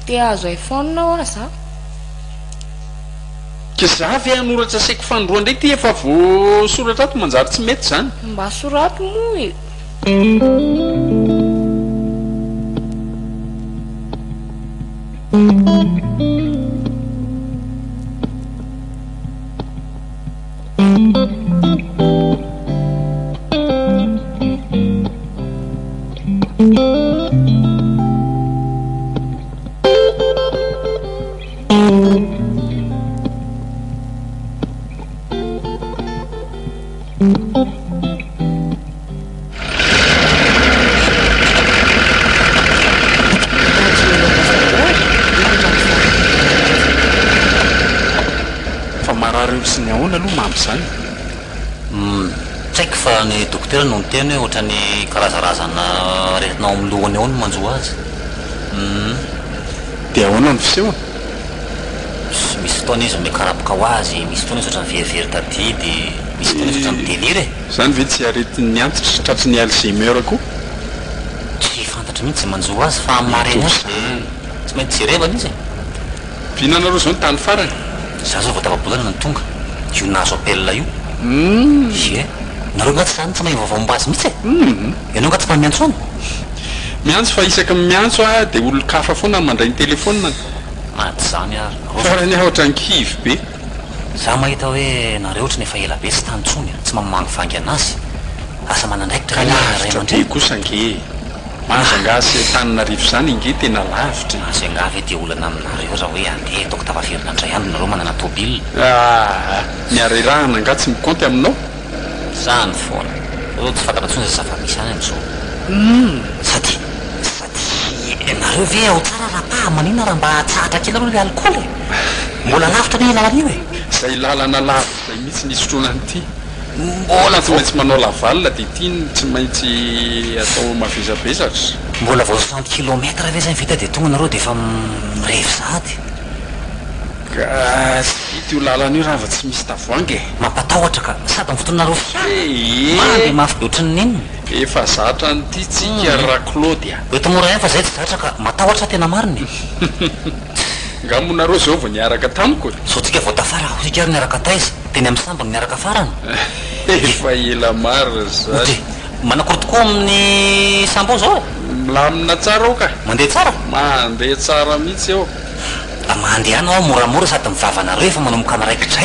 dia azo iPhone ora za ke za ve anoratra saiko fandroa ndray ty efa vo soratra ato manjary tsy mety zany mba sorato moa sy ny ahoana aloha mamy zany tsaiko fa ny dokotera no nyteny hoe ohatra ny karazarazana rehetinao amin'ny lohany ao no manjoa azy dia ahoana ny fisehoana misy fotoana izy mikarapoka ho azy misy fotoana izy ohatra ny verivery tadidy misy fotoana izy ohatra ny délire zany ve tsy aretin'ny antitra tratry ny Alzheimer koa tsy fantatra mihitsy zay manjoa azy fa mareny azy tsy maintsy jerevana izy fihinanareo zao ny tany farany za zao vatavabolana ny tonga io nazo apelina io e nareo ngaty zany tsy mahay vaovao azy mihitsy ianao nga tsy mba miantso any miantso fa isaka miantso dia olo-kafa foana mandray ny telefôna aty zany ary farany aho ohatra ny kivy be za mahita hoe nareo ohatra ny efa ela be tsy tantsony tsy mamangy vangy anazy asa manandraikitra lavitra be kosa nge mazangasy tanina rivo zany nge tena lavitra azy angavy dia olana aminareo raha hoe andeha taoko tavaferina andray andro nareo manana tobile miarerahana nga tsy mikonty aminao zany foana o tsy fantatra tsony zay zava-misy any am'zao sady nareo ve ao tsara raha-paha manina raha mba tsahatra kely aloha le alcool mbola lavitra ny lalana io e zay lalana lavitra zay mihitsy nisotrona anyity mbola tsy maintsy manao lavalina dia tiany tsy maintsy atao mavizabezatra mbola vao 60 kilometra ve zay vita dia tonga nareo dia efa mirevy sady ka ity io lalana io raha va tsy misy tavoangy e mampatahotra ka sady mifotonareo fiade mafy be otrany ninona efa zatra nyity tsika raha Claude oeto mora ihany fa zay tsy zatra ka matahotra tena mariny ngamonareo zao vao niaraka tamiko so tsika vao tafara sika ary niaraka taiza teny amin'ny sambony niaraka farany efa ela maro zay manakory tokoa amin'ny sambo zao milamina tsara ao ka mandeha tsara mandeha tsara mihitsy eo mandeha anao ao moramora sady mivavanareo efa manomboka maraikitra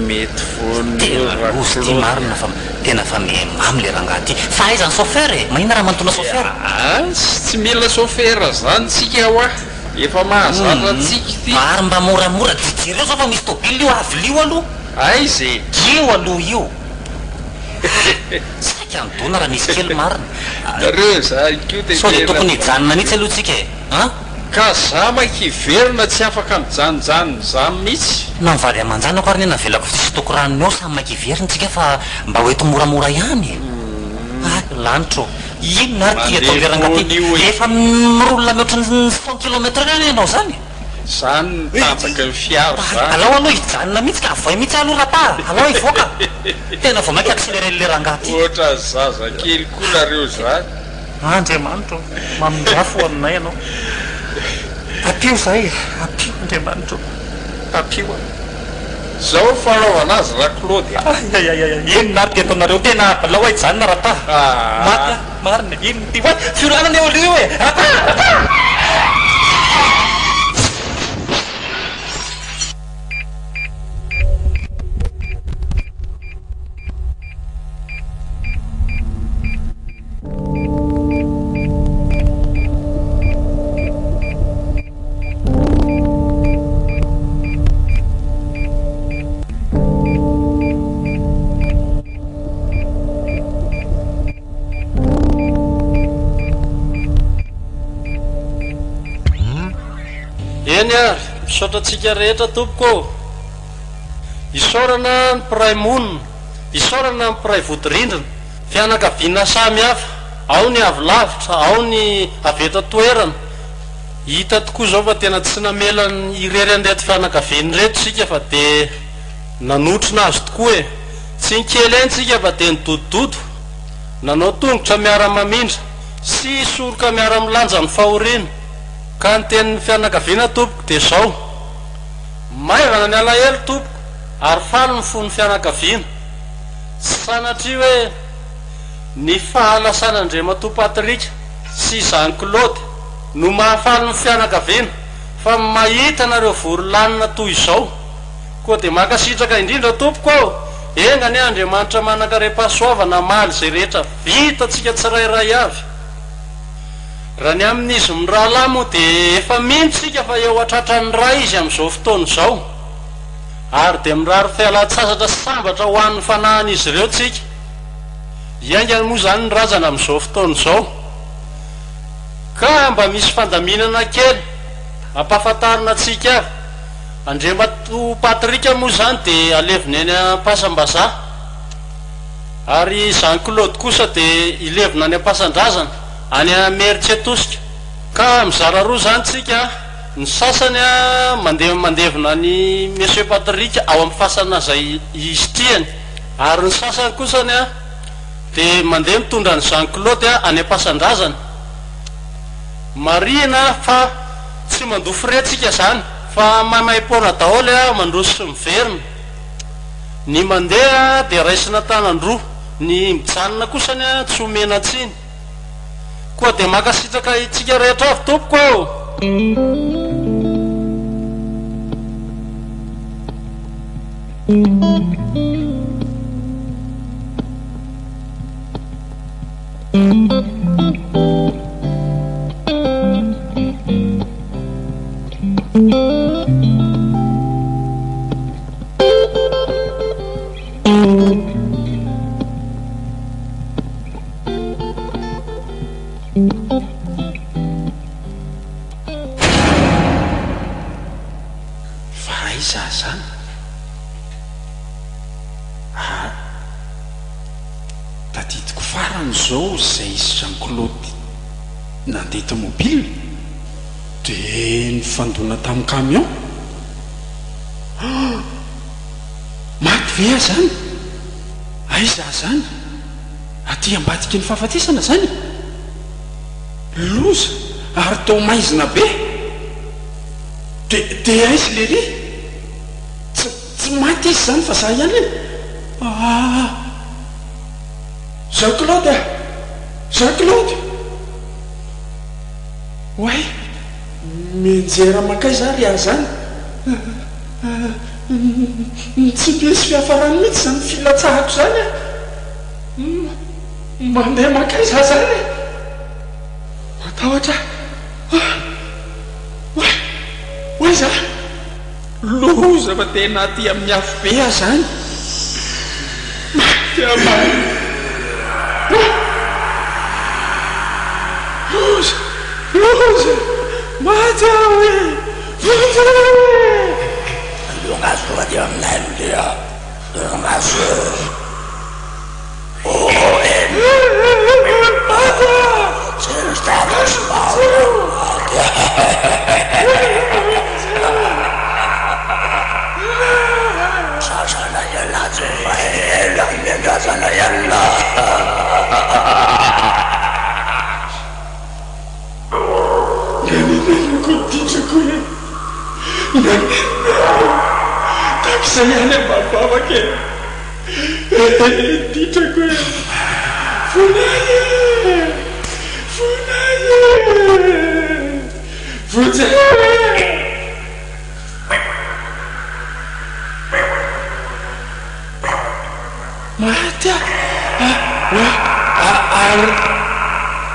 mety fonosy ty marina fa tena fa memamy le rangaha ty fa aizany chauffeur e mahina raha mantona chauffeur tsy mila chauffeur zany tsika ao a efa mahazatra tsika ty ary mba moramora jijireo zao fa misy tobily io avy lio aloha aizy io aloha io saika andona raha misy kely marina nareo za kio so de tokony hijanona nitsy aloha tsika e ka za maikiverina tsy afaka mijanojany zany mihitsy na mivady aman-janako ary ny navelako tsisy toko ranony ao samy maikiverina tsika fa mba hoeto moramora ihany lanitro ino na ary ty atao lerangaty efa mirolona mihoatrany 100 kilometre reny ianao zany zany nitatsaka ny fiaro zany alao aloha hijanona mihitsy ka avay mihitsy aloha rapah alao hivoaka tena vao mainky accéléré le rangaty ohatra zaza kely koa nareo zany andriamanitro mamindrafo aminay ianao apio zay apio andriamanitro apio zao fanaovana azy raha Claude ino nary ty ataonareo tena lao hijanona rapah maty marina ino ty hoe fiolanana eo alio e rapah eny ary misaotratsika rehetra tompoko isaorana ny piray monina isaorana ny piray vodorindrina fianakaviana samy hafa ao ny avy lavitra ao ny aveta toerana hita tokoa zao fa tena tsy namelany irery anreto fianakaviany reto sika fa de nanotrona azy tokoa e tsy nikely any tsika fa de nidodododo nanao tongotra miara-mamindra sy soroka miara-milanja ny fahoriana ka ny tenin'ny fianakaviana tompoko de zao maivana ny alahelo tompoko ary faly ny fony fianakaviana sanatria hoe ny fahalasan'Andriamatoa Patrika sy zany Claude no mahafaly ny fianakaviana fa mahita nareo vorolanina toy izao koa de makasitraka indrindra tompoko engany Andriamanitra manankarem-pahasoavana maly zay rehetra vitatsika tsirairay avy raha ny amin'izy mirahalahy moa de efa mintsika fa eo atratrany ray izy amin'izao fotoana izao ary de mirary fialan-tsasatra sambatra ho an'ny fanahan'izy ireo tsika iaingany moa zany ny razana amin'izao fotoana izao ka mba misy fandaminana kely ampahafantarina atsika avy Andriamatoa Patrika moa zany de aleviny any am-pasambaza ary zany Claude kosa de ilevina any am-pasandrazana any Meritsetosika ka mizara roa zany tsika ny sasany a mandevina ny Monsieur Patrika ao amin'ny fasana zay izy-tiany ary ny sasany kosany a de mandeha mitondra ny Jean Claude any am-pasandrazana marina fa tsy mandofo retsika zany fa maimai-pona daholo mandroso sy miverina ny mandeha de raisina tanandroa ny mijanona kosany a tsy omena tsiny koa de makasitraka itsika rehetra avy tompoko fa aiza zany andro zao zay Jean-Claude nandeha tomobile dia nifandona tamin'ny camion. Maty ve aho zany? Aiza zany? Aty ambadiky ny fahafatesana zany? Loza ary tao maizina be. Dia aizy lery? Tsy maty izy zany fa za ihany e. Jean-Claude, Jean-Claude. Way, mianjera makay za ry aho zany. Tsy misy fiafarany mihitsy zany filatsahako zany e. Mandeha makay za zany e. Matahotra. Way za loza fa tena aty amin'ny afo be aho zany. Loza maty aho e. Lungas lagi online dia. Lungas. Cerstados mau. Sasana yalla jela, sasana yalla. Tak saya ni bapa pakai. Tidak gue. Funaya. Mata.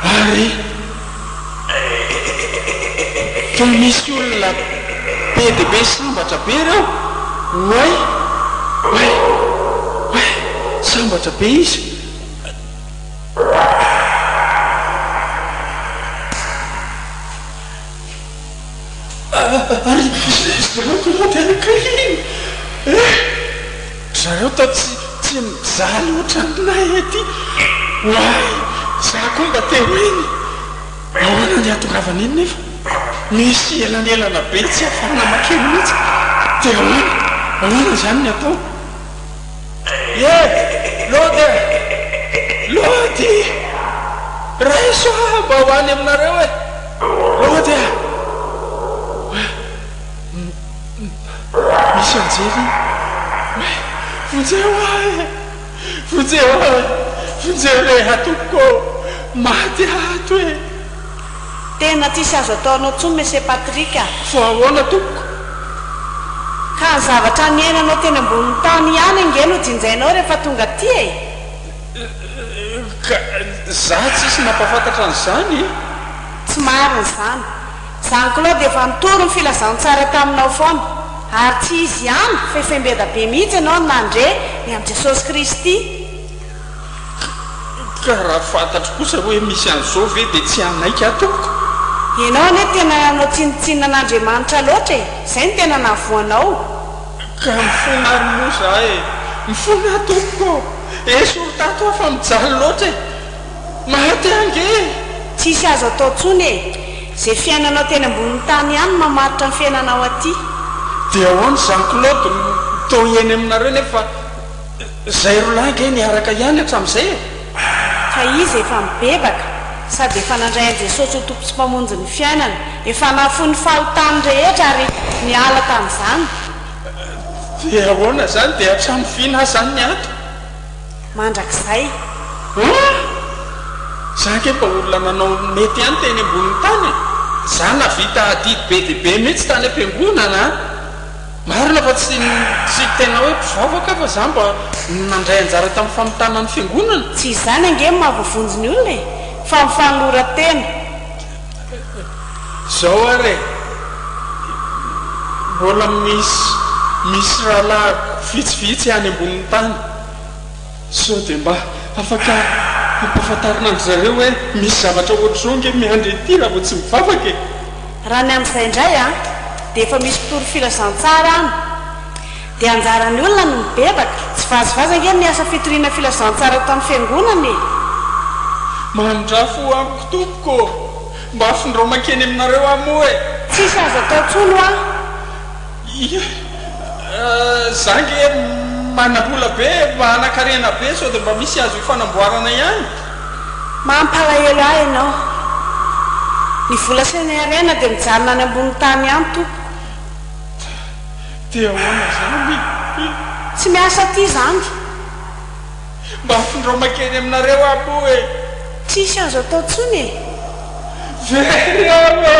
Hari. Kemisul lah. PDB sambatra be reo. Way sambatra be izy. Ary zareo koa kahiny. Zareo tao tsy mijaly ohatranay ety. Way za koa mba te hoeny. Ahoana ny atongavana iny nefa? Misy elanelana be tsy afahana makeny mihitsy. Dia ahoana zany ny atao? Lody raiso mba hoany aminareo e. Lody misy anjely. Vonjeo le hatoko maty ato e. Tena tsisy azo ataonao tsony Monsieur Patrick. Fa ahoana tompoko? Ka zavatra niainanao teny ambonin'ny tany ihany nge no jinjainao rehefa tonga aty e. Za tsisy napafantatra an'izany. Tsy marina izany. Jean-Claude efa nitoro ny filazantsara taminao foana. Ary tsy izy ihany fa efa embeda be mihitsy ianao nandre ny amin'i Jesosy Kristy. Ka raha fantatro kosa hoe misy an'izao ve dia tsy anaika tompoko? Ianao ane tena nanao tsinitsinina an'Andriamanitra loatra e. Izay ny tena nahavoanao. Ka mifona ary moa za e. Mifona tompoko. Esortato afa mijaly loatra e. Maty ange. Tsisy azo atao tsony e. Izay fiainanao teny ambonin'ny tany ihany mamaritra ny fiainanao aty. Dia ahoana Jean-Claude tao ieny aminareo nefa zay rolahy nge niaraka ihany hatramin'izay e. Ka izy efa mibebaka sady efa nandray an'i Jesosy ho tompo sy mpamonjy ny fiainana. Efa nafony fahotany rehetra ary niala tamin'izany. Dia ahoana zany dia hatramin'ny fina zany ny ato? Mandrakizay. Za ke mba olona nanao mety ihany teny ambonin'ny tany. Za navita adidy be dia be mihitsy tany am-piangonana. Marina fa tsy tena hoe mpivavaka fa za mba nandray anjara tamin'ny famitana ny fiangonana. Tsy izany ange mahavovonjy ny olona e. Fa mifanolora tena. Zao ary mbola misy rahalahy vitsivitsy any ambonin'ny tany. Sao dia mba afaka ampahafantarina an zareo hoe misy zavatra ohatr'izao nge miandry ety raha vao tsy mivavaka e. Raha ny amin'izay indray a dia efa misy mpitoro filazantsara any. Dia anjaran'ny olona no mibebaka. Tsy vazivazy ange ny asa fitoriana filazantsara tamin'ny fiangonana e. mandrafo amiko tompoko mba afindromakeny aminareo amo e tsisy azo atao tsolo a zange manambola be manakarena be sao dia mba misy azo ifanamboarana ihany mampalahelo ahy ianao ny vola senarena dia mijanona any ambony tany any tompo dia ahoana zany tsy miasa ty zany mba afindromakeny aminareo amo e tsisy azo atao tsony e very ame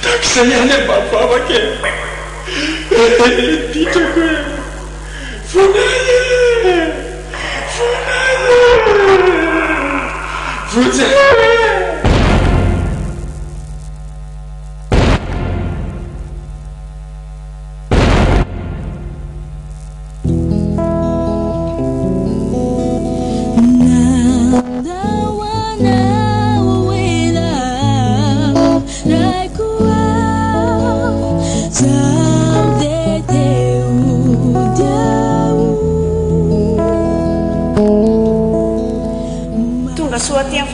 takizay ihany e mbavavaka e ditako e vonaye vojaye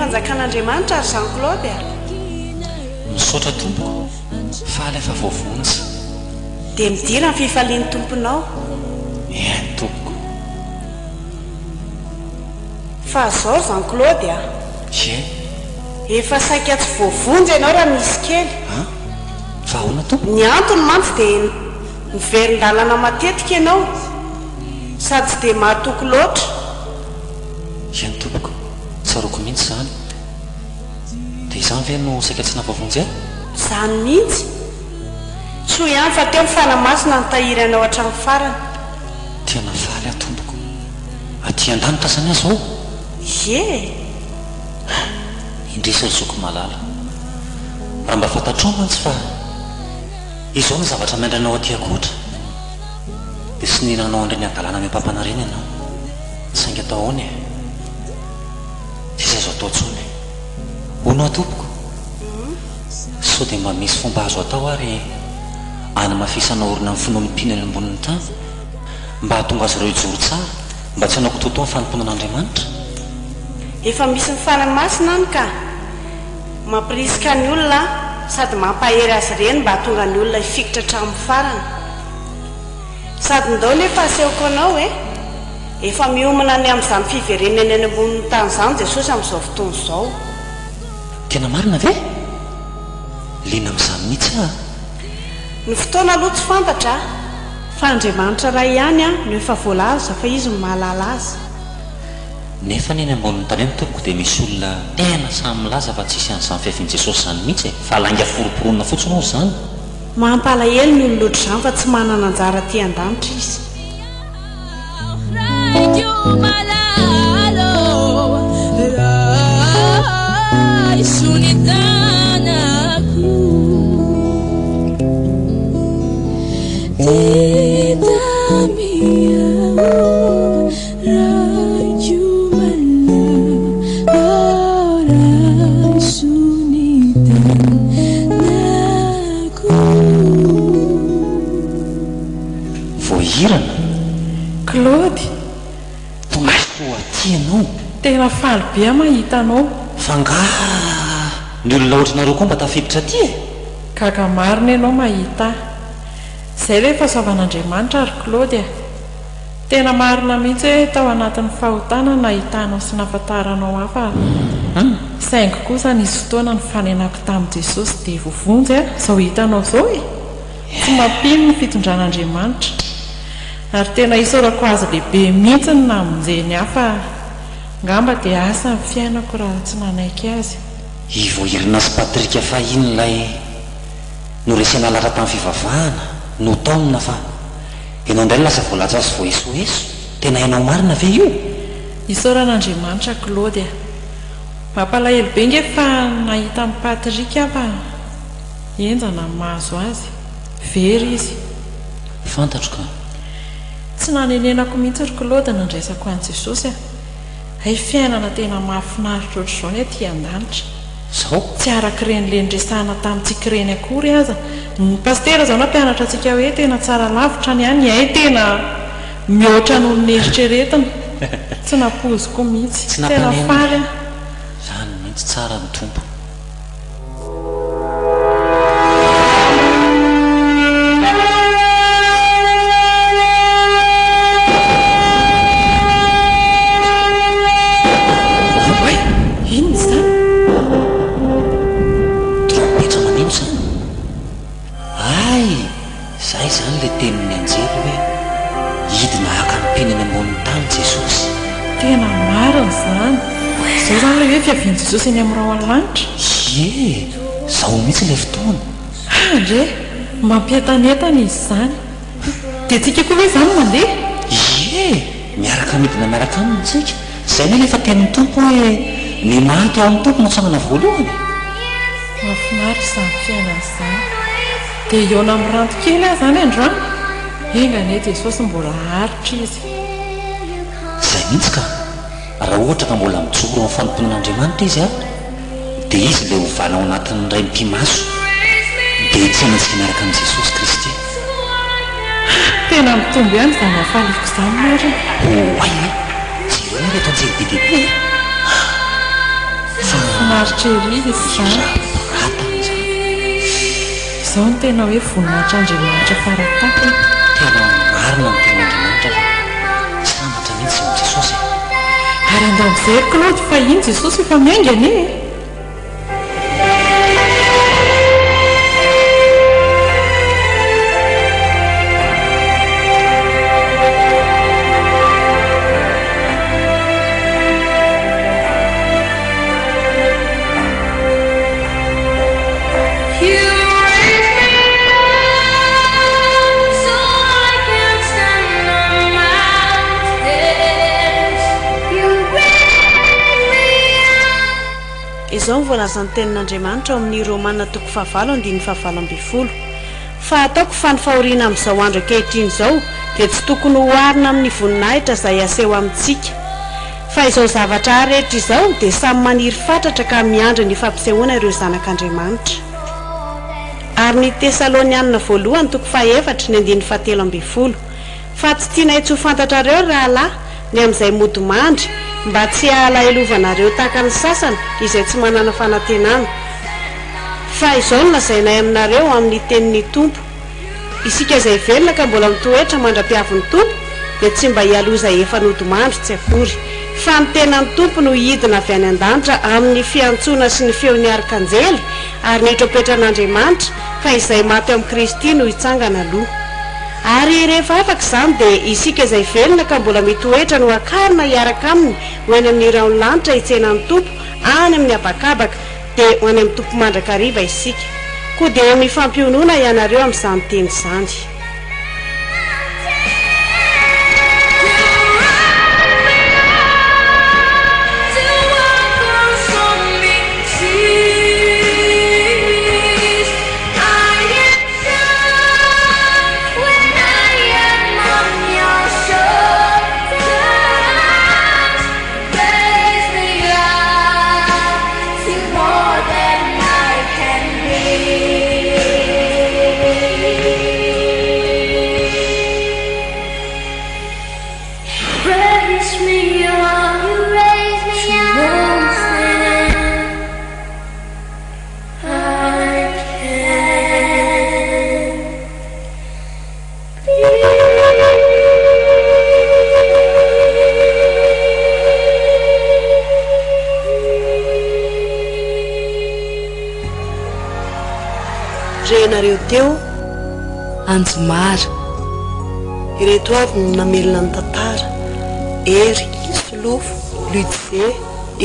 fanjakan'andriamanitra ary Jean Claude a misaotra tompoko fa alefa voavonjy dia midira ny fifalian'ny tomponao any tompoko fa zao Jean Claude a efa saika tsy voavonjy ianao raha misy kely fa ahoana tompo ny antony mantsy dia miverin-dalana matetika ianao sady tsy dia mahatoky loatra any tompoko tsaroko mihitsy zany dia izany ve no saika tsy navavonjy ahy zany mihitsy soa ihany fa teo mifanamasina ny tahiry anao hatrany farany tena faly ahy tompoko aty an-danitra zany ahy zao indrisa zoko malala raha mba fantatrao mantsy fa izao ny zavatra miandranao aty akoatra dia sy nihinanao andreny adalàna miampapana reny ianao saingy atao aony e tsisy azo atao tsony hono atompoko sao dia mba misy fomba azo atao ary anamafisana orina amin'ny finonim-pinany ambonin'ny tany mba hahatonga azy ireo ijoro tsara mba tsy hanao kototoa ny fanomponan'andriamanitra efa misy mifanamasina any ka mampirisika ny olona sady mampahery azy ireny mba hahatonga ny olona hifikitra hatramin'ny farany sady ndao nefa asehoko anao e efa miomana ny amin'izany fiverenany any ambonin'ny tany izany Jesosy amin'izao fotoana izao tena marina ve lina amin'izany mihitsy a ny fotoana aloha tsy fantatra fa Andriamanitra ray ihany a no efa voalaza fa izy no mahalala azy nefa neny ambonin'ny tany any tompoko dia misy olona tena samy milaza fa tsisy an'izany fiavian'i Jesosy izany mihitsy e fa langa foroporonina fotsiny ao izany mampalahelo ny olona oatra izany fa tsy manana anjara ty an-danitra izy voahirana Claude tomasoa tianao tena faly be a mahitanao fa nga ny olona ohatranareo koa mba tafiditra ty e kaka marina ianao mahita izay rehefa zaovan'Andriamanitra ary Claude a tena marina mihitsy hoe tao anatin'ny fahotana nahitanao sy nafantaranao hafa saingy kosa nisy fotoana ny fanenako tamin'i Jesosy dia voavonjy a izao hitanao izao e tsy mampino ny fitondran'Andriamanitra ary tena isaorako azy lehibe mihitsy ny namonjeny hafa ngamba dia asa ny fiainako raha tsy nanaiky azy ivoahirina sy patrika fa inylay no resena lara tamin'ny fivavahana no taonina fa ianao indray lasa voalatsa azy voaesoeso tena hainao marina ve io isaoran'Andriamanitra Claude mampalahelo be nge fa nahita ny patrika fa enjana mahazo azy very izy fantatro ka tsy nanenenako mihitsy ry Claude nandraisako an' Jesosy a hay fiainana tena mahafinaritra ohatr'izao ny aty an-danitra zao tsy arak'ireny lendresahana tamintsika ireny akory aza ny pastera zao nampianatra antsika hoe tena tsara lavitra ny any hay tena mihoatra no neritreretina tsy napoziko mihitsy tena faly zany mihitsy tsara ny tompo ino zany trompetra maneno zany ay zay zany le tenin'ny anjely hoe hidina haka ny mpenany ambonin'ny tany jesosy tena marina zany zao zany le hoe fiaviany jesosy eny amin'ny rao an-lanitra ie zaho mihitsy ilay fotoana andre mampientanentana izy zany dia tsika koa hoe zany mandeha ie miaraka midina miaraka aminy tsika zay ny lefa tenin'ny tompo hoe ny mahanty ao amin'ny tompo matsangana voalohany mafinary samy fiainana zany dia eona amin'ny ranto kely ahy zany androany engane jesosy mbola aritra izy zay mihitsy ka raha ohatra ka mbola mijoro amin'ny fanomponan'andriamanitra izy a dia izy le hovanao anatin'ny ray mpimaso dia tsy amatsika miaraka amin'i jesosy kristy tena mitombo ihany zany afalifiko zany marina oay jereo reto anjely be dehibe finaritra ery izy zany ratan'izany izao ny tena hoe voninahitra andriamanitra faratakiny tena marina ny ten'andriamanitra fa sambatra mihitsy ny jesosy ary andamizay claude fa iny jesosy efa miaingany e izao mivolazan'ny tenin'andriamanitra ao amin'ny romana toko 7:20 fa ataoko fa ny fahoriana amin'izao andro ankehitriny izao dia tsy tokony hoharina amin'ny voninahitra izay aseho amintsika fa izao zavatra rehetra izao dia samy maniry fatratra ka miandry ny fampisehoana ireo zanak'andriamanitra ary ny tesalonianina voalohany toko 4:17 fa tsy tiana tsy ho fantatrareo raha lahy ny amin'izay mody mandry mba tsy hahalahelovanareo tahaka ny sasany izay tsy manana fanantenana fa izao no lazainay aminareo amin'ny tenin'ny tompo isika izay velona ka mbola mitoetra mandra-piavin'ny tompo dia tsy mba hialoza efa nodimandry tsy akory fa ny tenan'ny tompo no hidina avy any an-danitra amin'ny fiantsoana sy ny feo ny arkanjely ary ny tropetran'andriamanitra fa izay maty amin'ny kristy no hitsangana aloha ary rehefa afaka izany dia isika izay velona ka mbola mitoetra no akarina hiaraka aminy ho any amin'ny raon'ny lanitra hitsenan'ny tompo any amin'ny abakabaka dia ho any amin'ny tompo mandrakariva isika koa dia mifampionoana ianareo amin'izany teny izany renareo teo anjomara ireto avy no namelona ny tantara ery solofo ludzie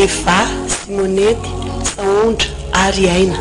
eva simonety saondra ary aina